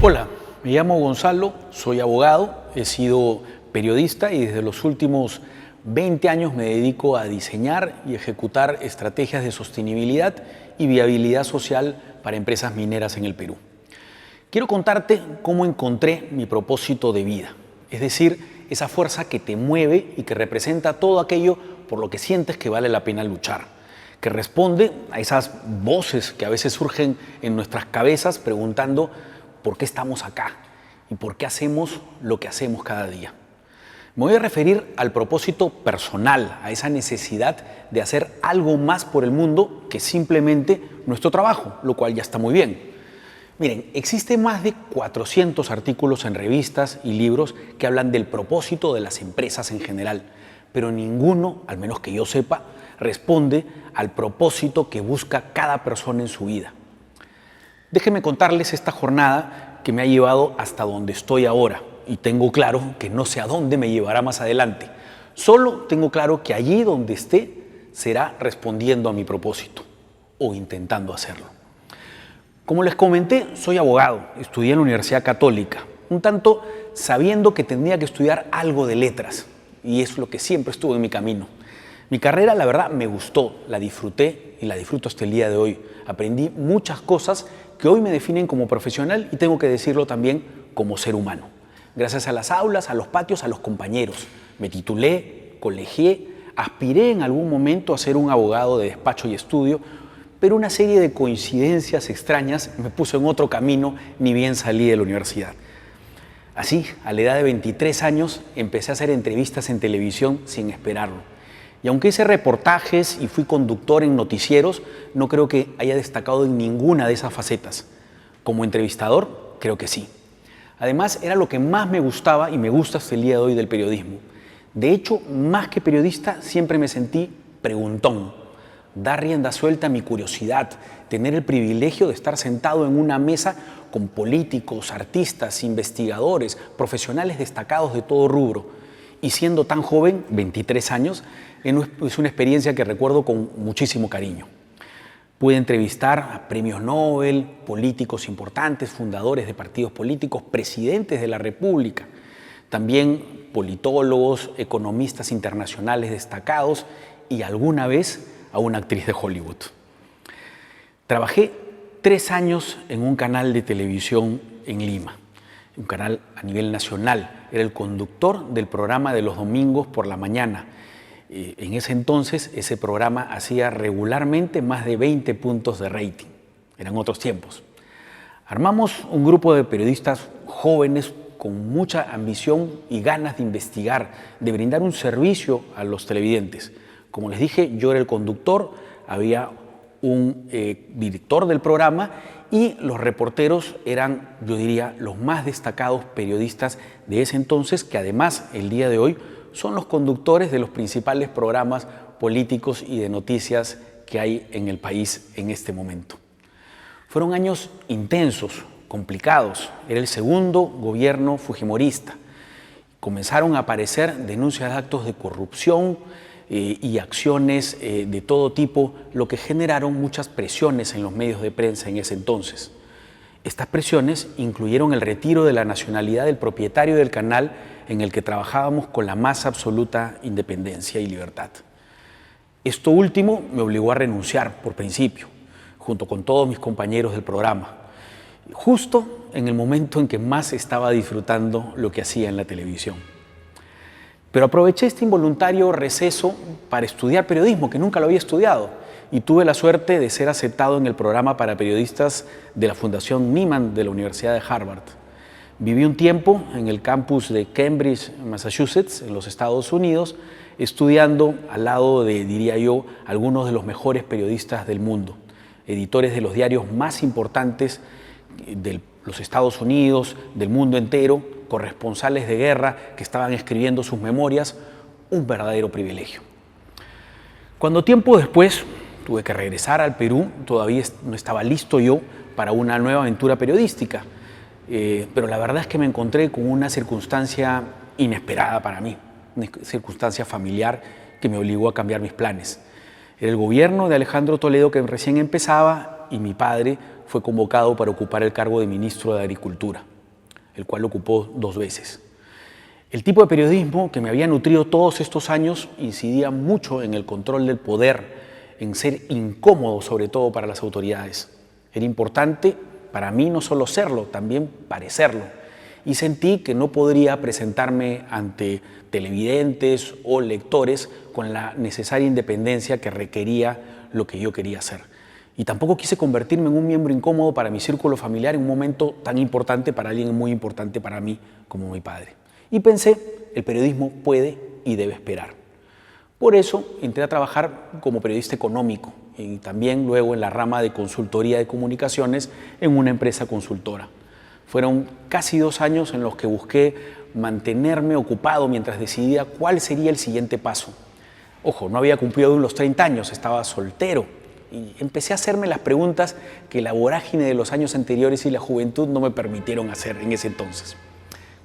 Hola, me llamo Gonzalo, soy abogado, he sido periodista y desde los últimos 20 años me dedico a diseñar y ejecutar estrategias de sostenibilidad y viabilidad social para empresas mineras en el Perú. Quiero contarte cómo encontré mi propósito de vida, es decir, esa fuerza que te mueve y que representa todo aquello por lo que sientes que vale la pena luchar, que responde a esas voces que a veces surgen en nuestras cabezas preguntando ¿por qué estamos acá? ¿Y por qué hacemos lo que hacemos cada día? Me voy a referir al propósito personal, a esa necesidad de hacer algo más por el mundo que simplemente nuestro trabajo, lo cual ya está muy bien. Miren, existen más de 400 artículos en revistas y libros que hablan del propósito de las empresas en general, pero ninguno, al menos que yo sepa, responde al propósito que busca cada persona en su vida. Déjenme contarles esta jornada que me ha llevado hasta donde estoy ahora y tengo claro que no sé a dónde me llevará más adelante. Solo tengo claro que allí donde esté será respondiendo a mi propósito o intentando hacerlo. Como les comenté, soy abogado, estudié en la Universidad Católica, un tanto sabiendo que tendría que estudiar algo de letras y es lo que siempre estuvo en mi camino. Mi carrera, la verdad, me gustó, la disfruté y la disfruto hasta el día de hoy. Aprendí muchas cosas que hoy me definen como profesional y tengo que decirlo también como ser humano. Gracias a las aulas, a los patios, a los compañeros. Me titulé, colegié, aspiré en algún momento a ser un abogado de despacho y estudio, pero una serie de coincidencias extrañas me puso en otro camino ni bien salí de la universidad. Así, a la edad de 23 años, empecé a hacer entrevistas en televisión sin esperarlo. Y aunque hice reportajes y fui conductor en noticieros, no creo que haya destacado en ninguna de esas facetas. Como entrevistador, creo que sí. Además, era lo que más me gustaba y me gusta hasta el día de hoy del periodismo. De hecho, más que periodista, siempre me sentí preguntón. Dar rienda suelta a mi curiosidad, tener el privilegio de estar sentado en una mesa con políticos, artistas, investigadores, profesionales destacados de todo rubro. Y siendo tan joven, 23 años, es una experiencia que recuerdo con muchísimo cariño. Pude entrevistar a premios Nobel, políticos importantes, fundadores de partidos políticos, presidentes de la República, también politólogos, economistas internacionales destacados y alguna vez a una actriz de Hollywood. Trabajé 3 años en un canal de televisión en Lima, un canal a nivel nacional. Era el conductor del programa de los domingos por la mañana. En ese entonces, ese programa hacía regularmente más de 20 puntos de rating. Eran otros tiempos. Armamos un grupo de periodistas jóvenes con mucha ambición y ganas de investigar, de brindar un servicio a los televidentes. Como les dije, yo era el conductor, había un director del programa y los reporteros eran, yo diría, los más destacados periodistas de ese entonces, que además, el día de hoy, son los conductores de los principales programas políticos y de noticias que hay en el país en este momento. Fueron años intensos, complicados. Era el segundo gobierno fujimorista. Comenzaron a aparecer denuncias de actos de corrupción y acciones de todo tipo, lo que generaron muchas presiones en los medios de prensa en ese entonces. Estas presiones incluyeron el retiro de la nacionalidad del propietario del canal en el que trabajábamos con la más absoluta independencia y libertad. Esto último me obligó a renunciar por principio, junto con todos mis compañeros del programa, justo en el momento en que más estaba disfrutando lo que hacía en la televisión. Pero aproveché este involuntario receso para estudiar periodismo, que nunca lo había estudiado, y tuve la suerte de ser aceptado en el programa para periodistas de la Fundación Nieman de la Universidad de Harvard. Viví un tiempo en el campus de Cambridge, Massachusetts, en los Estados Unidos, estudiando al lado de, diría yo, algunos de los mejores periodistas del mundo, editores de los diarios más importantes de los Estados Unidos, del mundo entero, corresponsales de guerra que estaban escribiendo sus memorias, un verdadero privilegio. Cuando tiempo después tuve que regresar al Perú, todavía no estaba listo yo para una nueva aventura periodística, pero la verdad es que me encontré con una circunstancia inesperada para mí, una circunstancia familiar que me obligó a cambiar mis planes. Era el gobierno de Alejandro Toledo que recién empezaba y mi padre fue convocado para ocupar el cargo de ministro de Agricultura, el cual ocupó 2 veces. El tipo de periodismo que me había nutrido todos estos años incidía mucho en el control del poder, en ser incómodo sobre todo para las autoridades. Era importante para mí no solo serlo, también parecerlo. Y sentí que no podría presentarme ante televidentes o lectores con la necesaria independencia que requería lo que yo quería hacer. Y tampoco quise convertirme en un miembro incómodo para mi círculo familiar en un momento tan importante para alguien muy importante para mí como mi padre. Y pensé, el periodismo puede y debe esperar. Por eso entré a trabajar como periodista económico y también luego en la rama de consultoría de comunicaciones en una empresa consultora. Fueron casi 2 años en los que busqué mantenerme ocupado mientras decidía cuál sería el siguiente paso. Ojo, no había cumplido aún los 30 años, estaba soltero y empecé a hacerme las preguntas que la vorágine de los años anteriores y la juventud no me permitieron hacer en ese entonces.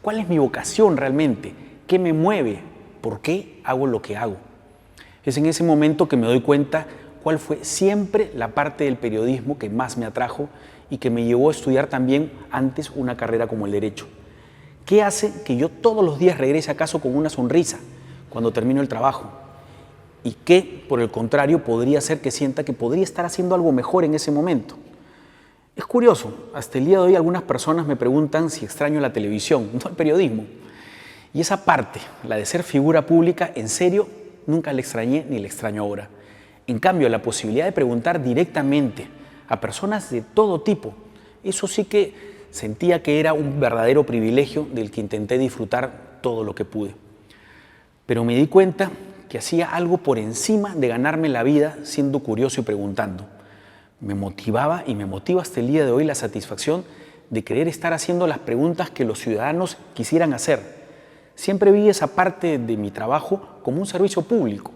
¿Cuál es mi vocación realmente? ¿Qué me mueve? ¿Por qué hago lo que hago? Es en ese momento que me doy cuenta cuál fue siempre la parte del periodismo que más me atrajo y que me llevó a estudiar también antes una carrera como el derecho. ¿Qué hace que yo todos los días regrese a casa con una sonrisa cuando termino el trabajo? ¿Y qué, por el contrario, podría hacer que sienta que podría estar haciendo algo mejor en ese momento? Es curioso, hasta el día de hoy algunas personas me preguntan si extraño la televisión, no el periodismo. Y esa parte, la de ser figura pública, en serio, nunca la extrañé ni la extraño ahora. En cambio, la posibilidad de preguntar directamente a personas de todo tipo, eso sí que sentía que era un verdadero privilegio del que intenté disfrutar todo lo que pude. Pero me di cuenta que hacía algo por encima de ganarme la vida siendo curioso y preguntando. Me motivaba y me motiva hasta el día de hoy la satisfacción de querer estar haciendo las preguntas que los ciudadanos quisieran hacer. Siempre vi esa parte de mi trabajo como un servicio público.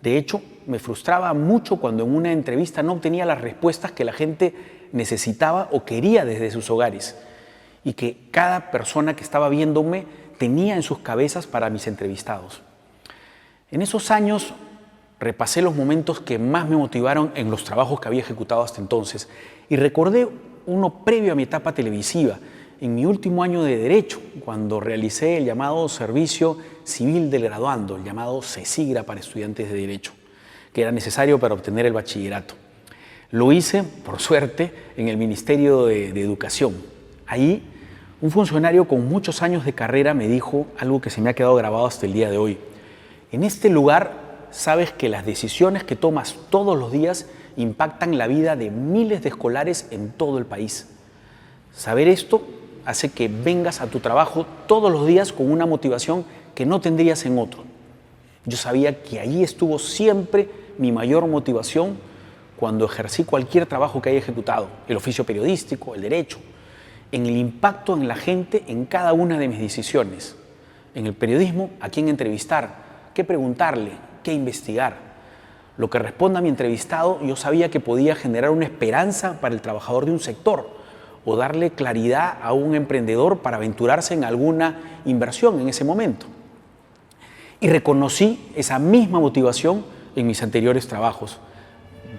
De hecho, me frustraba mucho cuando en una entrevista no obtenía las respuestas que la gente necesitaba o quería desde sus hogares y que cada persona que estaba viéndome tenía en sus cabezas para mis entrevistados. En esos años repasé los momentos que más me motivaron en los trabajos que había ejecutado hasta entonces y recordé uno previo a mi etapa televisiva, en mi último año de Derecho, cuando realicé el llamado Servicio Civil del Graduando, el llamado CECIGRA para estudiantes de Derecho, que era necesario para obtener el bachillerato. Lo hice, por suerte, en el Ministerio de Educación. Ahí, un funcionario con muchos años de carrera me dijo algo que se me ha quedado grabado hasta el día de hoy. En este lugar sabes que las decisiones que tomas todos los días impactan la vida de miles de escolares en todo el país. Saber esto hace que vengas a tu trabajo todos los días con una motivación que no tendrías en otro. Yo sabía que ahí estuvo siempre mi mayor motivación cuando ejercí cualquier trabajo que haya ejecutado, el oficio periodístico, el derecho, en el impacto en la gente en cada una de mis decisiones. En el periodismo, a quién entrevistar, qué preguntarle, qué investigar. Lo que responda a mi entrevistado, yo sabía que podía generar una esperanza para el trabajador de un sector o darle claridad a un emprendedor para aventurarse en alguna inversión en ese momento. Y reconocí esa misma motivación en mis anteriores trabajos.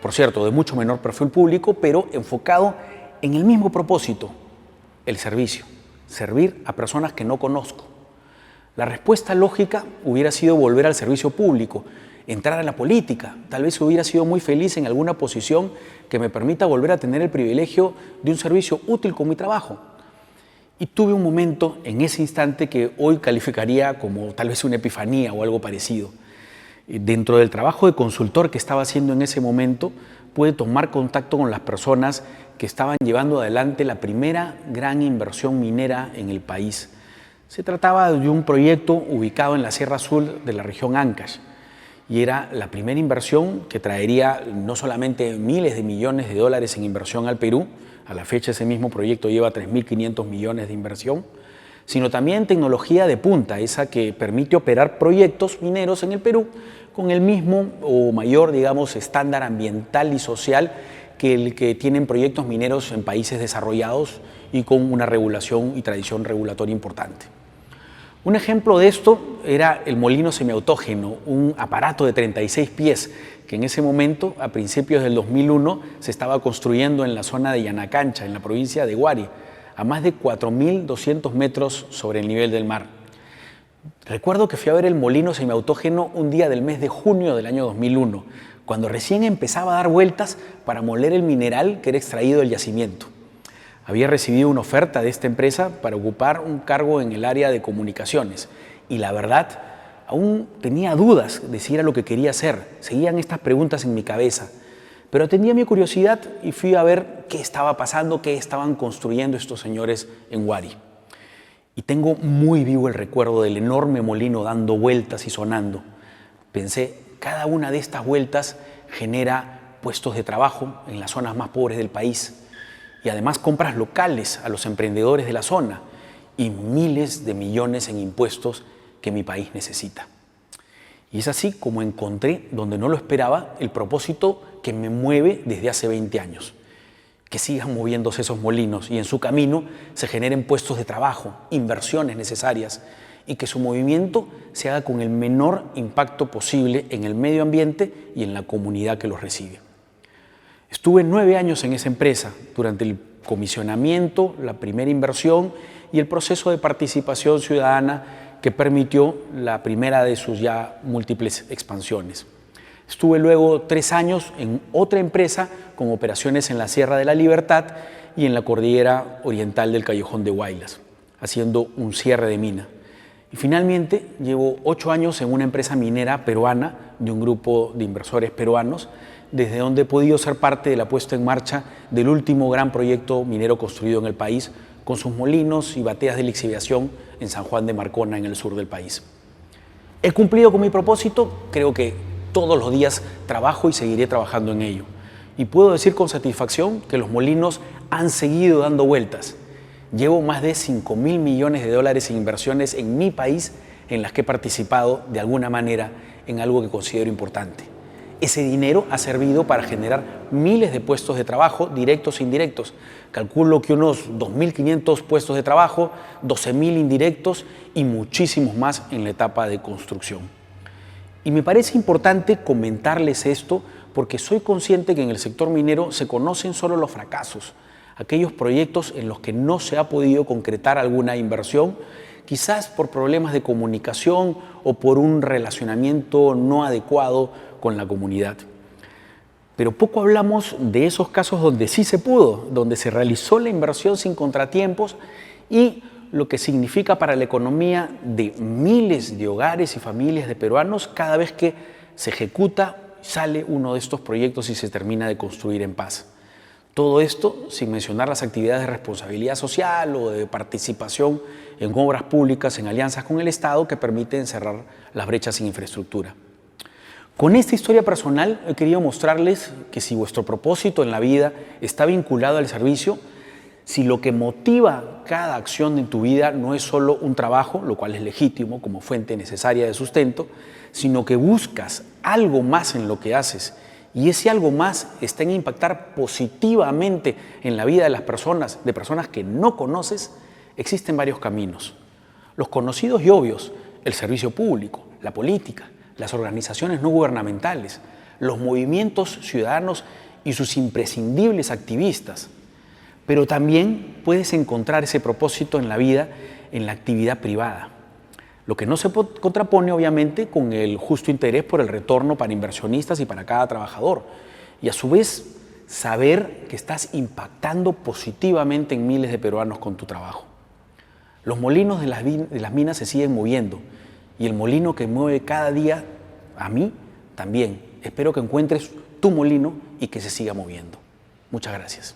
Por cierto, de mucho menor perfil público, pero enfocado en el mismo propósito, el servicio, servir a personas que no conozco. La respuesta lógica hubiera sido volver al servicio público, entrar a la política. Tal vez hubiera sido muy feliz en alguna posición que me permita volver a tener el privilegio de un servicio útil con mi trabajo. Y tuve un momento en ese instante que hoy calificaría como tal vez una epifanía o algo parecido. Dentro del trabajo de consultor que estaba haciendo en ese momento, pude tomar contacto con las personas que estaban llevando adelante la primera gran inversión minera en el país. Se trataba de un proyecto ubicado en la Sierra Azul de la región Ancash y era la primera inversión que traería no solamente miles de millones de dólares en inversión al Perú, a la fecha ese mismo proyecto lleva 3.500 millones de inversión, sino también tecnología de punta, esa que permite operar proyectos mineros en el Perú con el mismo o mayor, digamos, estándar ambiental y social que el que tienen proyectos mineros en países desarrollados y con una regulación y tradición regulatoria importante. Un ejemplo de esto era el molino semiautógeno, un aparato de 36 pies que en ese momento, a principios del 2001, se estaba construyendo en la zona de Yanacancha, en la provincia de Huari, a más de 4.200 metros sobre el nivel del mar. Recuerdo que fui a ver el molino semiautógeno un día del mes de junio del año 2001, cuando recién empezaba a dar vueltas para moler el mineral que era extraído del yacimiento. Había recibido una oferta de esta empresa para ocupar un cargo en el área de comunicaciones y la verdad, aún tenía dudas de si era lo que quería hacer. Seguían estas preguntas en mi cabeza, pero atendí a mi curiosidad y fui a ver qué estaba pasando, qué estaban construyendo estos señores en Huari. Y tengo muy vivo el recuerdo del enorme molino dando vueltas y sonando. Pensé, cada una de estas vueltas genera puestos de trabajo en las zonas más pobres del país y además compras locales a los emprendedores de la zona y miles de millones en impuestos que mi país necesita. Y es así como encontré, donde no lo esperaba, el propósito que me mueve desde hace 20 años. Que sigan moviéndose esos molinos y en su camino se generen puestos de trabajo, inversiones necesarias y que su movimiento se haga con el menor impacto posible en el medio ambiente y en la comunidad que los recibe. Estuve 9 años en esa empresa durante el comisionamiento, la primera inversión y el proceso de participación ciudadana que permitió la primera de sus ya múltiples expansiones. Estuve luego 3 años en otra empresa con operaciones en la Sierra de la Libertad y en la cordillera oriental del Callejón de Huaylas, haciendo un cierre de mina. Y finalmente llevo 8 años en una empresa minera peruana de un grupo de inversores peruanos, desde donde he podido ser parte de la puesta en marcha del último gran proyecto minero construido en el país, con sus molinos y bateas de lixiviación en San Juan de Marcona, en el sur del país. ¿He cumplido con mi propósito? Creo que todos los días trabajo y seguiré trabajando en ello. Y puedo decir con satisfacción que los molinos han seguido dando vueltas. Llevo más de 5.000 millones de dólares en inversiones en mi país en las que he participado de alguna manera en algo que considero importante. Ese dinero ha servido para generar miles de puestos de trabajo, directos e indirectos. Calculo que unos 2.500 puestos de trabajo, 12.000 indirectos y muchísimos más en la etapa de construcción. Y me parece importante comentarles esto porque soy consciente que en el sector minero se conocen solo los fracasos, aquellos proyectos en los que no se ha podido concretar alguna inversión, quizás por problemas de comunicación o por un relacionamiento no adecuado con la comunidad. Pero poco hablamos de esos casos donde sí se pudo, donde se realizó la inversión sin contratiempos y lo que significa para la economía de miles de hogares y familias de peruanos cada vez que se ejecuta, sale uno de estos proyectos y se termina de construir en paz. Todo esto sin mencionar las actividades de responsabilidad social o de participación en obras públicas en alianzas con el Estado que permiten cerrar las brechas en infraestructura. Con esta historia personal he querido mostrarles que si vuestro propósito en la vida está vinculado al servicio, si lo que motiva cada acción en tu vida no es solo un trabajo, lo cual es legítimo como fuente necesaria de sustento, sino que buscas algo más en lo que haces y ese algo más está en impactar positivamente en la vida de las personas, de personas que no conoces, existen varios caminos. Los conocidos y obvios, el servicio público, la política, las organizaciones no gubernamentales, los movimientos ciudadanos y sus imprescindibles activistas. Pero también puedes encontrar ese propósito en la vida, en la actividad privada. Lo que no se contrapone, obviamente, con el justo interés por el retorno para inversionistas y para cada trabajador. Y a su vez, saber que estás impactando positivamente en miles de peruanos con tu trabajo. Los molinos de las minas se siguen moviendo y el molino que mueve cada día a mí también. Espero que encuentres tu molino y que se siga moviendo. Muchas gracias.